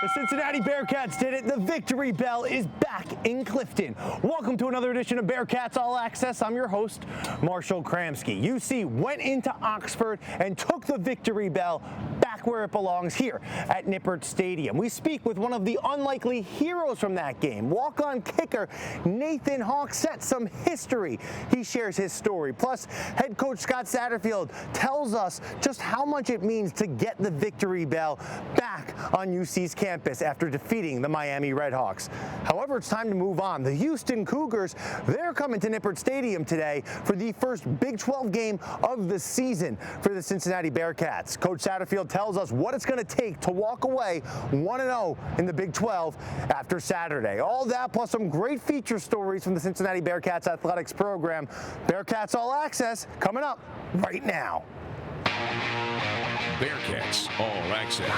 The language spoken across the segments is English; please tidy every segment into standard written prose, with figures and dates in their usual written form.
The Cincinnati Bearcats did it. The victory bell is back in Clifton. Welcome to another edition of Bearcats All Access. I'm your host, Marshall Kramsky. UC went into Oxford and took the victory bell back where it belongs, here at Nippert Stadium. We speak with one of the unlikely heroes from that game. Walk-on kicker Nathan Hawk set some history. He shares his story. Plus, head coach Scott Satterfield tells us just how much it means to get the victory bell back on UC's campus after defeating the Miami Redhawks. However, it's time to move on. The Houston Cougars, they're coming to Nippert Stadium today for the first Big 12 game of the season for the Cincinnati Bearcats. Coach Satterfield tells us what it's going to take to walk away 1-0 in the Big 12 after Saturday. All that plus some great feature stories from the Cincinnati Bearcats athletics program. Bearcats All Access coming up right now. Bearcats All Access,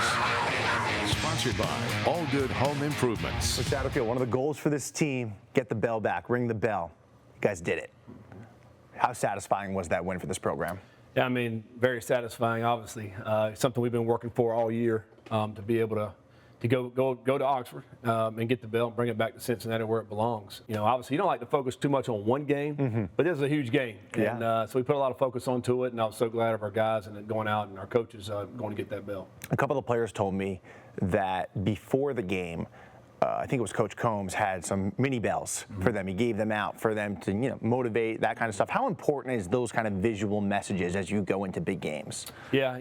sponsored by All Good Home Improvements. Coach Satterfield, one of the goals for this team, get the bell back, ring the bell. You guys did it. How satisfying was that win for this program? Yeah, I mean, very satisfying, obviously. Something we've been working for all year, to be able to go to Oxford and get the bell and bring it back to Cincinnati where it belongs. You know, obviously, you don't like to focus too much on one game, but this is a huge game. Yeah. And so we put a lot of focus onto it, and I was so glad of our guys and going out and our coaches going to get that bell. A couple of the players told me that before the game, I think it was Coach Combs had some mini bells for them. He gave them out for them to, motivate, that kind of stuff. How important is those kind of visual messages as you go into big games? Yeah,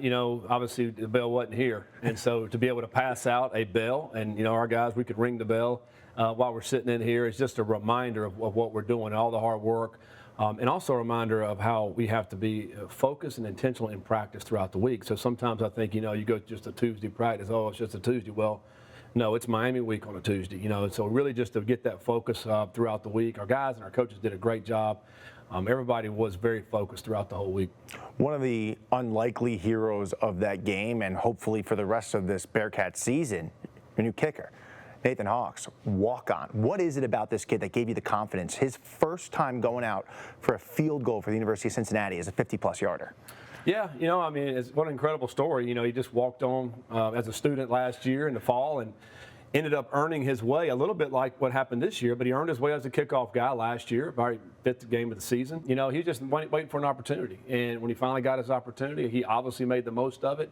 obviously the bell wasn't here. And so to be able to pass out a bell and, our guys, we could ring the bell while we're sitting in here is just a reminder of what we're doing, all the hard work. And also a reminder of how we have to be focused and intentional in practice throughout the week. So sometimes I think, you go just a Tuesday practice, it's just a Tuesday. Well, no, it's Miami week on a Tuesday, so really just to get that focus throughout the week. Our guys and our coaches did a great job. Everybody was very focused throughout the whole week. One of the unlikely heroes of that game, and hopefully for the rest of this Bearcat season, your new kicker, Nathan Hawks, walk on. What is it about this kid that gave you the confidence? His first time going out for a field goal for the University of Cincinnati is a 50-plus yarder. Yeah, it's what an incredible story. He just walked on as a student last year in the fall and ended up earning his way a little bit like what happened this year, but he earned his way as a kickoff guy last year, very fifth game of the season. He was just waiting for an opportunity. And when he finally got his opportunity, he obviously made the most of it.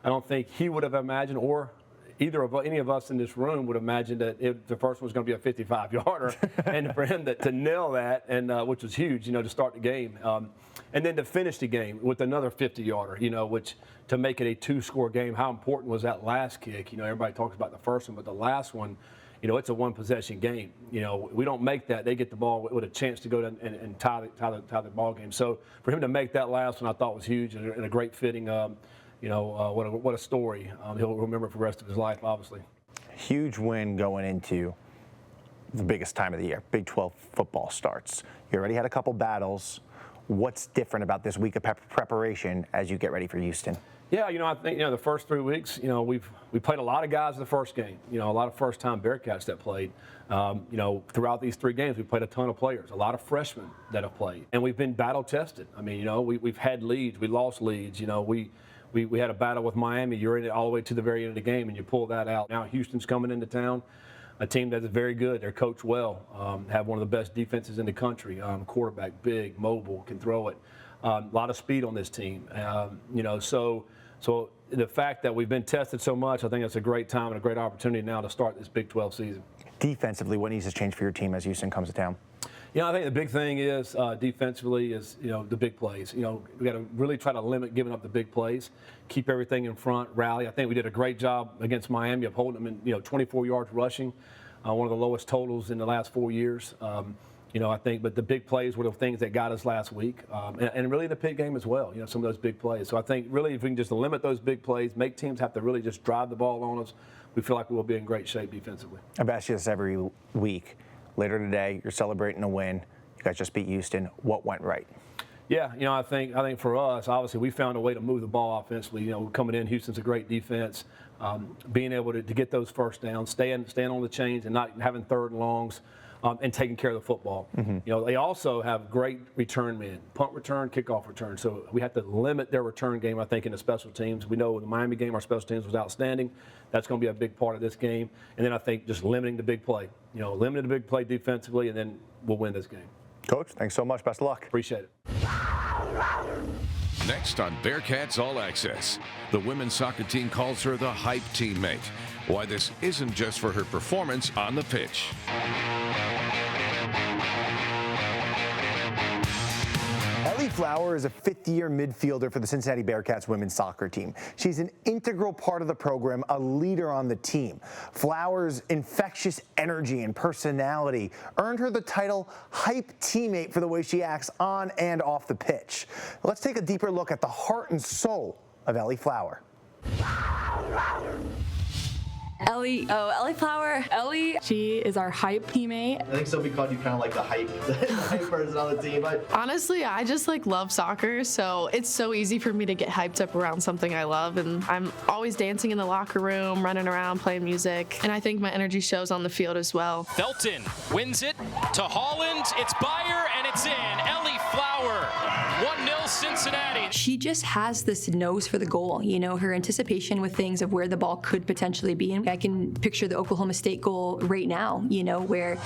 I don't think he would have imagined, or any of us in this room would imagine that the first one was going to be a 55-yarder, and for him to nail that, and which was huge, to start the game, and then to finish the game with another 50-yarder, which to make it a two-score game. How important was that last kick? Everybody talks about the first one, but the last one, it's a one-possession game. We don't make that. They get the ball with a chance to go and tie the ball game. So for him to make that last one, I thought was huge and a great fitting. What a story. He'll remember for the rest of his life, obviously. Huge win going into the biggest time of the year. Big 12 football starts. You already had a couple battles. What's different about this week of preparation as you get ready for Houston? Yeah, I think, the first 3 weeks, we played a lot of guys in the first game, a lot of first-time Bearcats that played. Throughout these 3 games, we played a ton of players, a lot of freshmen that have played. And we've been battle-tested. We've had leads. We lost leads. We had a battle with Miami. You're in it all the way to the very end of the game, and you pull that out. Now Houston's coming into town, a team that is very good. They're coached well, have one of the best defenses in the country. Quarterback, big, mobile, can throw it. A lot of speed on this team. So the fact that we've been tested so much, I think it's a great time and a great opportunity now to start this Big 12 season. Defensively, what needs to change for your team as Houston comes to town? I think the big thing is defensively is, the big plays. We got to really try to limit giving up the big plays, keep everything in front, rally. I think we did a great job against Miami of holding them in, 24 yards rushing, one of the lowest totals in the last 4 years. I think, but the big plays were the things that got us last week, and really the Pitt game as well. Some of those big plays. So I think really if we can just limit those big plays, make teams have to really just drive the ball on us, we feel like we will be in great shape defensively. I've asked you this every week. Later today, you're celebrating a win. You guys just beat Houston. What went right? Yeah, I think for us, obviously, we found a way to move the ball offensively. Coming in, Houston's a great defense. Being able to get those first downs, staying on the chains and not having third and longs. and taking care of the football. You know, they also have great return men, punt return, kickoff return. So we have to limit their return game, I think, in the special teams. We know in the Miami game, our special teams was outstanding. That's going to be a big part of this game. And then I think just limiting the big play. You know, limiting the big play defensively, and then we'll win this game. Coach, thanks so much. Best of luck. Appreciate it. Next on Bearcats All Access, the women's soccer team calls her the hype teammate. Why this isn't just for her performance on the pitch. Ellie Flower is a fifth-year midfielder for the Cincinnati Bearcats women's soccer team. She's an integral part of the program, a leader on the team. Flower's infectious energy and personality earned her the title hype teammate for the way she acts on and off the pitch. Let's take a deeper look at the heart and soul of Ellie Flower. Ellie Flower. Ellie, she is our hype teammate. I think Sophie called you kind of like the hype person on the team. But honestly, I just love soccer, so it's so easy for me to get hyped up around something I love, and I'm always dancing in the locker room, running around, playing music, and I think my energy shows on the field as well. Felton wins it to Holland. It's Bayer, and it's in. Ellie Flower, 1-0 Cincinnati. She just has this nose for the goal, you know, her anticipation with things of where the ball could potentially be. And I can picture the Oklahoma State goal right now, you know, where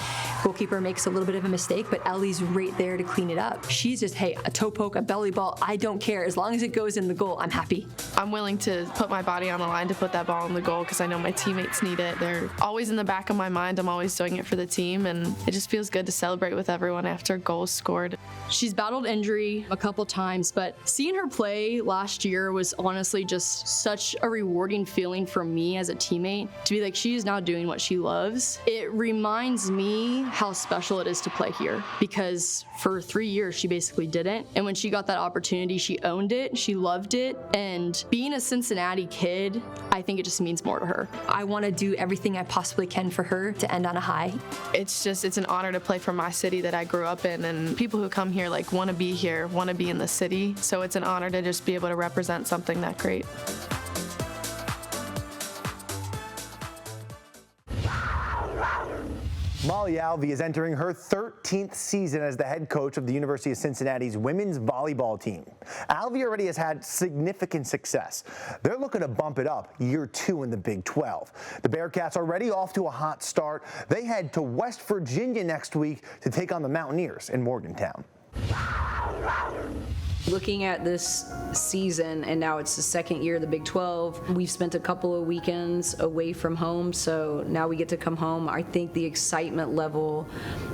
goalkeeper makes a little bit of a mistake, but Ellie's right there to clean it up. She's just, hey, a toe poke, a belly ball, I don't care. As long as it goes in the goal, I'm happy. I'm willing to put my body on the line to put that ball in the goal because I know my teammates need it. They're always in the back of my mind. I'm always doing it for the team, and it just feels good to celebrate with everyone after goals scored. She's battled injury a couple times, but seeing her play last year was honestly just such a rewarding feeling for me as a teammate to be like, she is now doing what she loves. It reminds me how special it is to play here, because for 3 years she basically didn't, and when she got that opportunity, she owned it, she loved it, and being a Cincinnati kid, I think it just means more to her. I want to do everything I possibly can for her to end on a high. It's an honor to play for my city that I grew up in, and people who come here want to be here, want to be in the city, so it's an honor to just be able to represent something that great. Molly Alvey is entering her 13th season as the head coach of the University of Cincinnati's women's volleyball team. Alvey already has had significant success. They're looking to bump it up year 2 in the Big 12. The Bearcats already off to a hot start. They head to West Virginia next week to take on the Mountaineers in Morgantown. Looking at this season, and now it's the second year of the Big 12, we've spent a couple of weekends away from home, so now we get to come home. I think the excitement level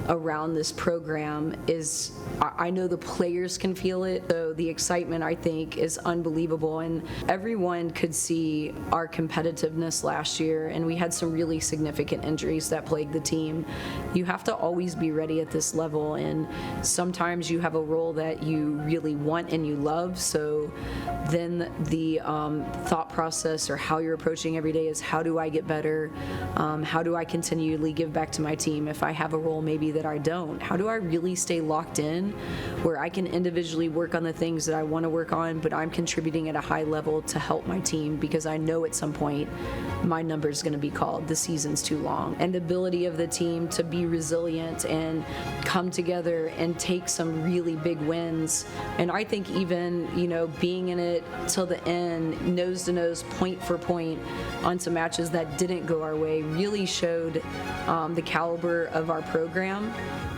around this program is, I know the players can feel it, so the excitement, I think, is unbelievable, and everyone could see our competitiveness last year, and we had some really significant injuries that plagued the team. You have to always be ready at this level, and sometimes you have a role that you really want and you love, so then the thought process or how you're approaching every day is, how do I get better? How do I continually give back to my team? If I have a role maybe that I don't, how do I really stay locked in where I can individually work on the things that I want to work on, but I'm contributing at a high level to help my team, because I know at some point my number is going to be called, the season's too long. And the ability of the team to be resilient and come together and take some really big wins. And I think even, being in it till the end, nose to nose, point for point on some matches that didn't go our way, really showed the caliber of our program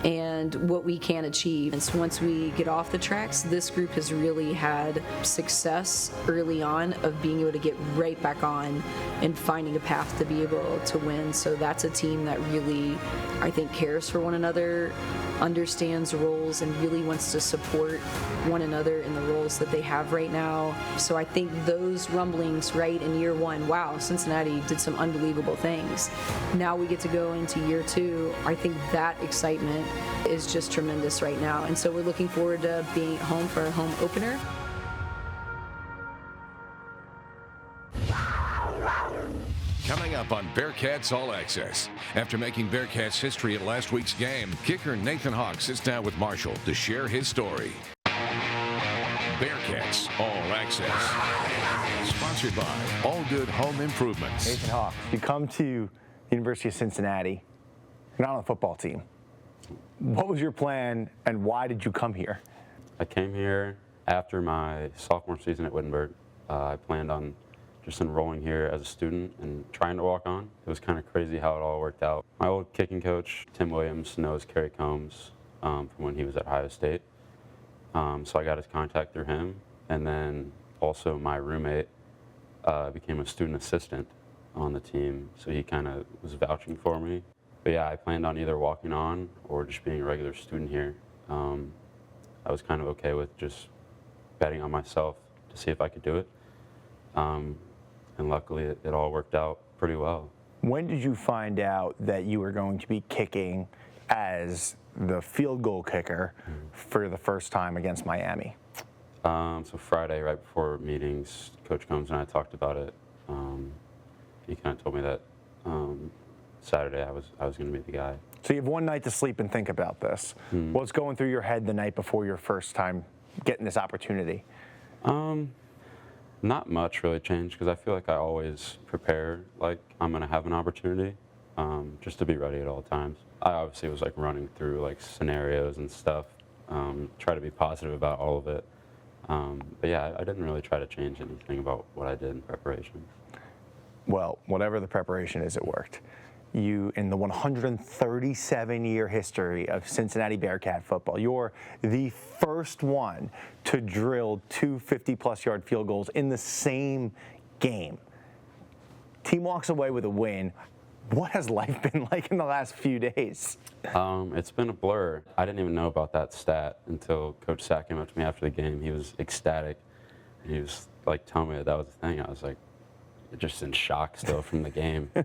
and what we can achieve. And so once we get off the tracks, this group has really had success early on of being able to get right back on and finding a path to be able to win. So that's a team that really, I think, cares for one another, understands roles, and really wants to support one another in the roles that they have right now. So I think those rumblings right in year 1, wow, Cincinnati did some unbelievable things. Now we get to go into year 2. I think that excitement is just tremendous right now. And so we're looking forward to being at home for our home opener. Coming up on Bearcats All Access. After making Bearcats history at last week's game, kicker Nathan Hawk sits down with Marshall to share his story. Bearcats All Access. Sponsored by All Good Home Improvements. Nathan Hawk, you come to University of Cincinnati. You're not on the football team. What was your plan and why did you come here? I came here after my sophomore season at Wittenberg. I planned on just enrolling here as a student and trying to walk on. It was kind of crazy how it all worked out. My old kicking coach, Tim Williams, knows Kerry Combs from when he was at Ohio State. So I got his contact through him. And then also my roommate became a student assistant on the team. So he kind of was vouching for me. But yeah, I planned on either walking on or just being a regular student here. I was kind of okay with just betting on myself to see if I could do it. And luckily, it all worked out pretty well. When did you find out that you were going to be kicking as the field goal kicker for the first time against Miami? So Friday, right before meetings, Coach Combs and I talked about it. He kind of told me that Saturday I was going to be the guy. So you have one night to sleep and think about this. What's going through your head the night before your first time getting this opportunity? Not much really changed because I feel like I always prepare like I'm going to have an opportunity, just to be ready at all times. I obviously was like running through like scenarios and stuff, try to be positive about all of it. But yeah, I didn't really try to change anything about what I did in preparation. Well, whatever the preparation is, it worked. You, in the 137-year history of Cincinnati Bearcat football, you're the first one to drill 2 50-plus yard field goals in the same game. Team walks away with a win. What has life been like in the last few days? It's been a blur. I didn't even know about that stat until Coach Sack came up to me after the game. He was ecstatic. He was like telling me that was the thing. I was like, just in shock still from the game. I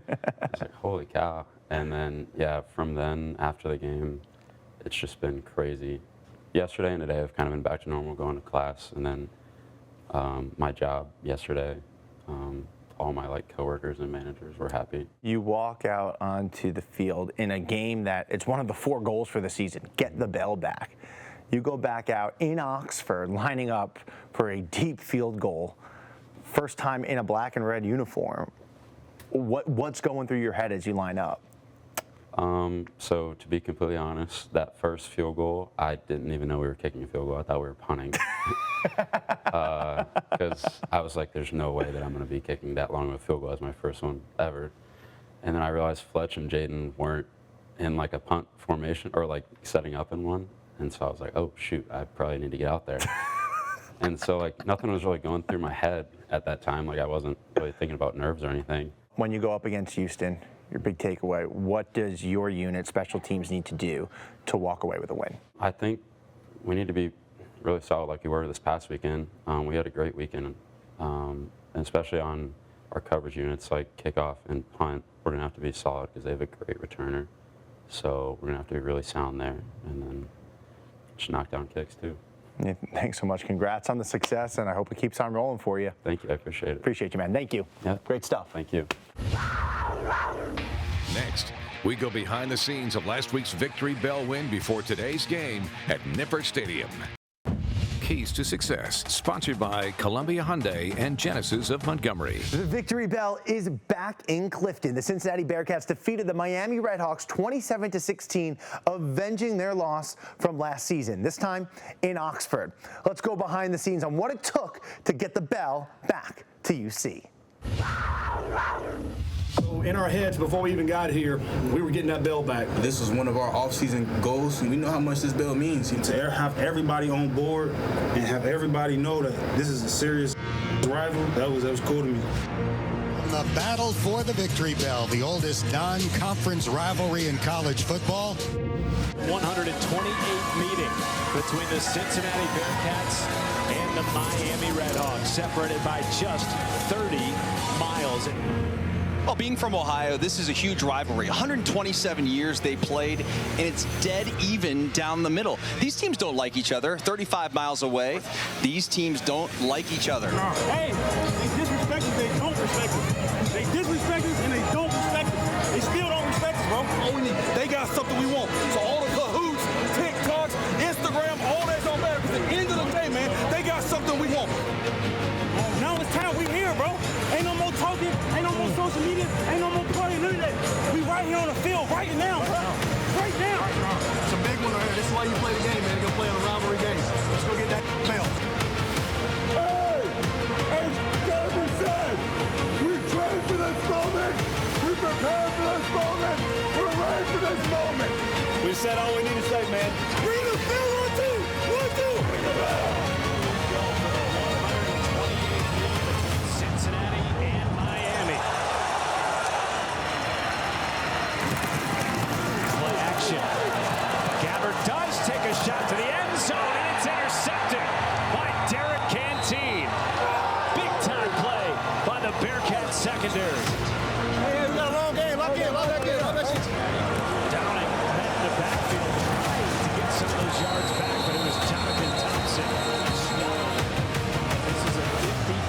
was like, holy cow. And then, yeah, from then, after the game, it's just been crazy. Yesterday and today, I've kind of been back to normal, going to class. And then my job yesterday, all my like coworkers and managers were happy. You walk out onto the field in a game that it's one of the 4 goals for the season, get the bell back. You go back out in Oxford, lining up for a deep field goal. First time in a black and red uniform. What's going through your head as you line up? So to be completely honest, that first field goal, I didn't even know we were kicking a field goal. I thought we were punting. Because I was like, there's no way that I'm going to be kicking that long of a field goal as my first one ever. And then I realized Fletch and Jaden weren't in like a punt formation or like setting up in one. And so I was like, oh shoot, I probably need to get out there. And so like nothing was really going through my head at that time. Like I wasn't really thinking about nerves or anything. When you go up against Houston, your big takeaway, what does your unit, special teams, need to do to walk away with a win? I think we need to be really solid like we were this past weekend. We had a great weekend, and especially on our coverage units like kickoff and punt. We're going to have to be solid because they have a great returner. So we're going to have to be really sound there and then just knock down kicks too. Yeah, thanks so much. Congrats on the success, and I hope it keeps on rolling for you. Thank you. I appreciate it. Appreciate you, man. Thank you. Yeah. Great stuff. Thank you. Next, we go behind the scenes of last week's Victory Bell win before today's game at Nippert Stadium. Keys to Success, sponsored by Columbia Hyundai and Genesis of Montgomery. The Victory Bell is back in Clifton. The Cincinnati Bearcats defeated the Miami Redhawks 27-16, avenging their loss from last season, this time in Oxford. Let's go behind the scenes on what it took to get the bell back to UC. So in our heads, before we even got here, we were getting that bell back. This was one of our off-season goals, and we know how much this bell means. To have everybody on board and have everybody know that this is a serious rival, that was cool to me. The battle for the Victory Bell, the oldest non-conference rivalry in college football. 128th meeting between the Cincinnati Bearcats and the Miami Redhawks, separated by just 30 miles. Well, being from Ohio, this is a huge rivalry. 127 years they played, and it's dead even down the middle. These teams don't like each other. 35 miles away, these teams don't like each other. Hey, they disrespect us, they don't respect us. They disrespect us, and they don't respect us. They still don't respect us, bro. All we need, they got something we want. So all the Kahoots, TikToks, Instagram, all that's on there. Because at the end of the day, man, they got something we want. Now it's time. We here, bro. Ain't no more talking. Ain't no more social media. Ain't no more partying. None of that. We right here on the field right now, bro. Right now. big one right here. This is why you play the game, man. You're going to play on a rivalry game. Let's go get that belt. Hey! As Kevin said, we trained for this moment. We prepared for this moment. We're ready for this moment. We said all we need to say, man. Bring the field on two. 1, 2. Bring the bell. Cincinnati and Miami. Play action. Gabbert does take a shot to the end zone, and it's intercepted by Derek Canteen. Big time play by the Bearcats secondary. Hey, we got a long game. Lock in, lock that game. Downing met in the backfield, trying to get some of those yards back, but it was Jonathan Thompson. This is a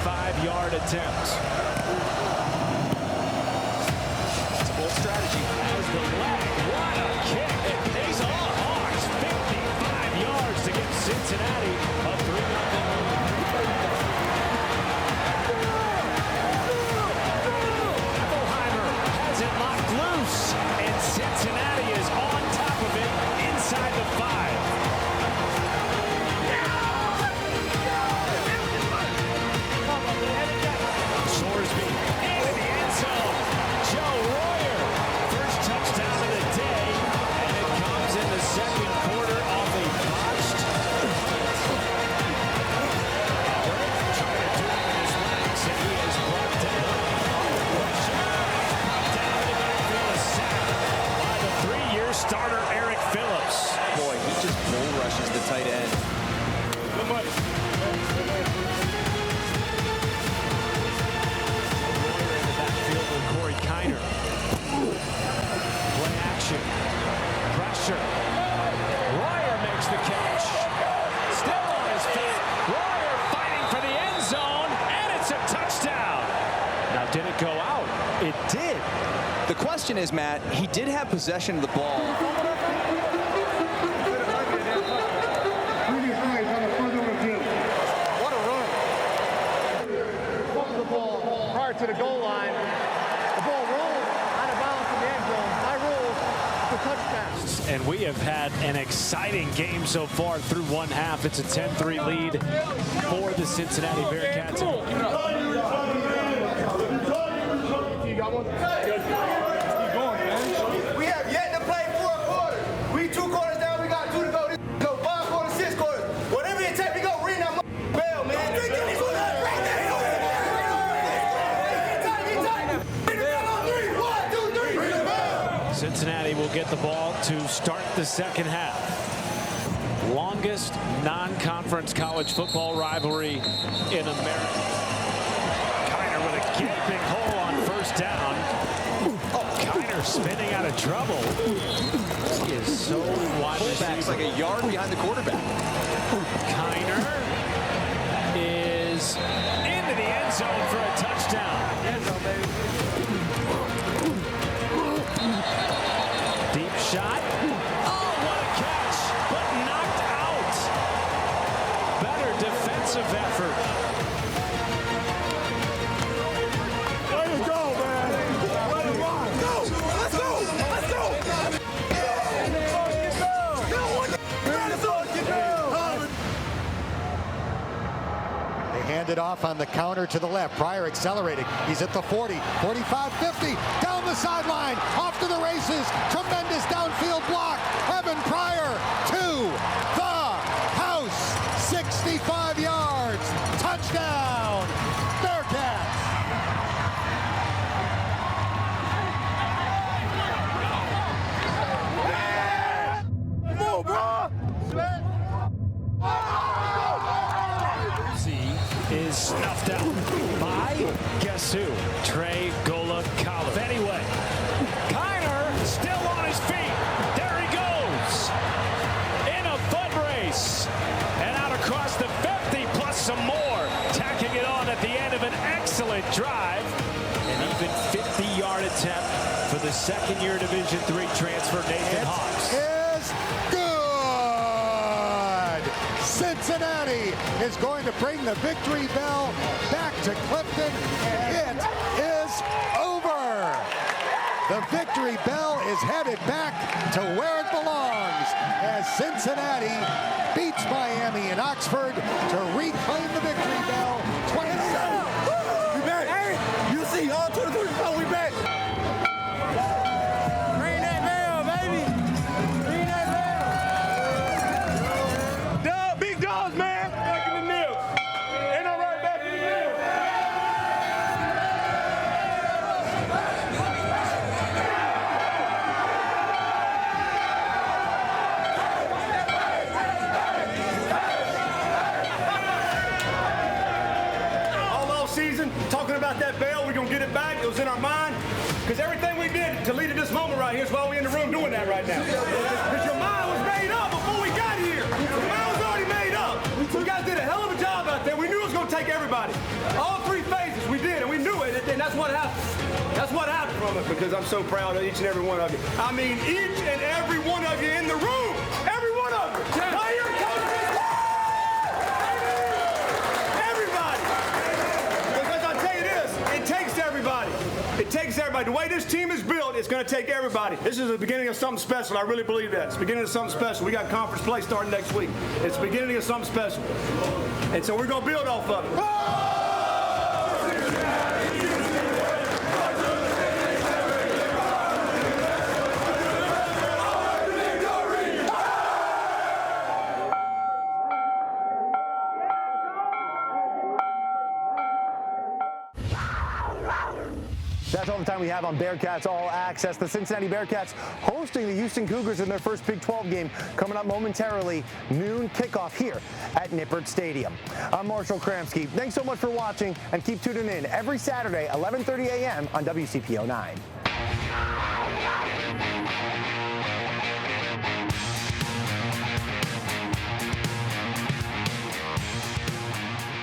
55-yard attempt. It's a bold strategy. As the leg, what a kick. It pays off. Hawks 55 yards to give Cincinnati a 3-0. Has it locked loose, and Cincinnati is on top of it inside the 5. Sorsby into the end zone. Joe Royer, first touchdown of the day, and it comes in the second quarter off a botched punt. Trying to do it with his legs, and he is brought down. Down in the backfield, a sack by the 3-year starter, Eric Phillips. Boy, he just bull rushes the tight end. Good money. Corey Kiner. Play action. Pressure. Royer makes the catch. Still on his feet. Royer fighting for the end zone, and it's a touchdown. Now, did it go out? It did. The question is, Matt, he did have possession of the ball. What a run. The ball prior to the goal line. The ball rolled out of bounds in the end zone. My rule, the touchdown. And we have had an exciting game so far through one half. It's a 10-3 lead for the Cincinnati Bearcats. You got one? Keep going, man. We have yet to play 4 quarters. We 2 quarters down. We got 2 to go. Go 5 quarters, 6 quarters. Whatever it takes, we go ring that bell, man. Cincinnati will get the ball to start the second half. Longest non-conference college football rivalry in America. Kiner with a gaping hole on first down. Oh, Kiner spinning out of trouble. He is so wide. Fullback's like a yard behind the quarterback. Kiner is into the end zone for a touchdown. End zone, baby. Deep shot. Oh, what a catch, but knocked out. Better defensive effort. There you go, man. Let's go. Let's go. They hand it off on the counter to the left. Pryor accelerating. He's at the 40, 45, 50. Down the sideline. Off to the races. Tremendous downfield block. Evan Pryor to the house. 65 yards. Touchdown. Bearcats. Move, bro. Is snuffed out by, guess who? Trey Gola-Collins. Anyway, Kiner still on his feet. There he goes. In a foot race. And out across the 50 plus some more. Tacking it on at the end of an excellent drive. An even 50-yard attempt for the second-year Division III transfer, Nathan Hawks. Is good. Cincinnati is going to bring the victory bell back to Clifton, and it is over. The victory bell is headed back to where it belongs. as Cincinnati beats Miami in Oxford to reclaim the victory bell. 27. We back. Hey, you see all 2024, we back. Ring that bell, baby. Ring that bell. Dog, big dogs, man. Back in the mill. Ain't all right, back in the mill. Season, talking about that bell, we're gonna get it back. It was in our mind, because everything we did to lead to this moment right here is why we're in the room doing that right now. Because your mind was made up before we got here. Your mind was already made up. So you guys did a hell of a job out there. We knew it was gonna take everybody. All three phases we did, and we knew it, and that's what happened. That's what happened from it, because I'm so proud of each and every one of you. I mean, each and every one of you in the room. Every one of you. Player, coaches, it takes everybody. The way this team is built, it's going to take everybody. This is the beginning of something special. I really believe that. It's the beginning of something special. We got conference play starting next week. It's the beginning of something special. And so we're going to build off of it. That's all the time we have on Bearcats All Access. The Cincinnati Bearcats hosting the Houston Cougars in their first Big 12 game coming up momentarily. Noon kickoff here at Nippert Stadium. I'm Marshall Kramsky. Thanks so much for watching, and keep tuning in every Saturday, 11:30 a.m. on WCPO 9.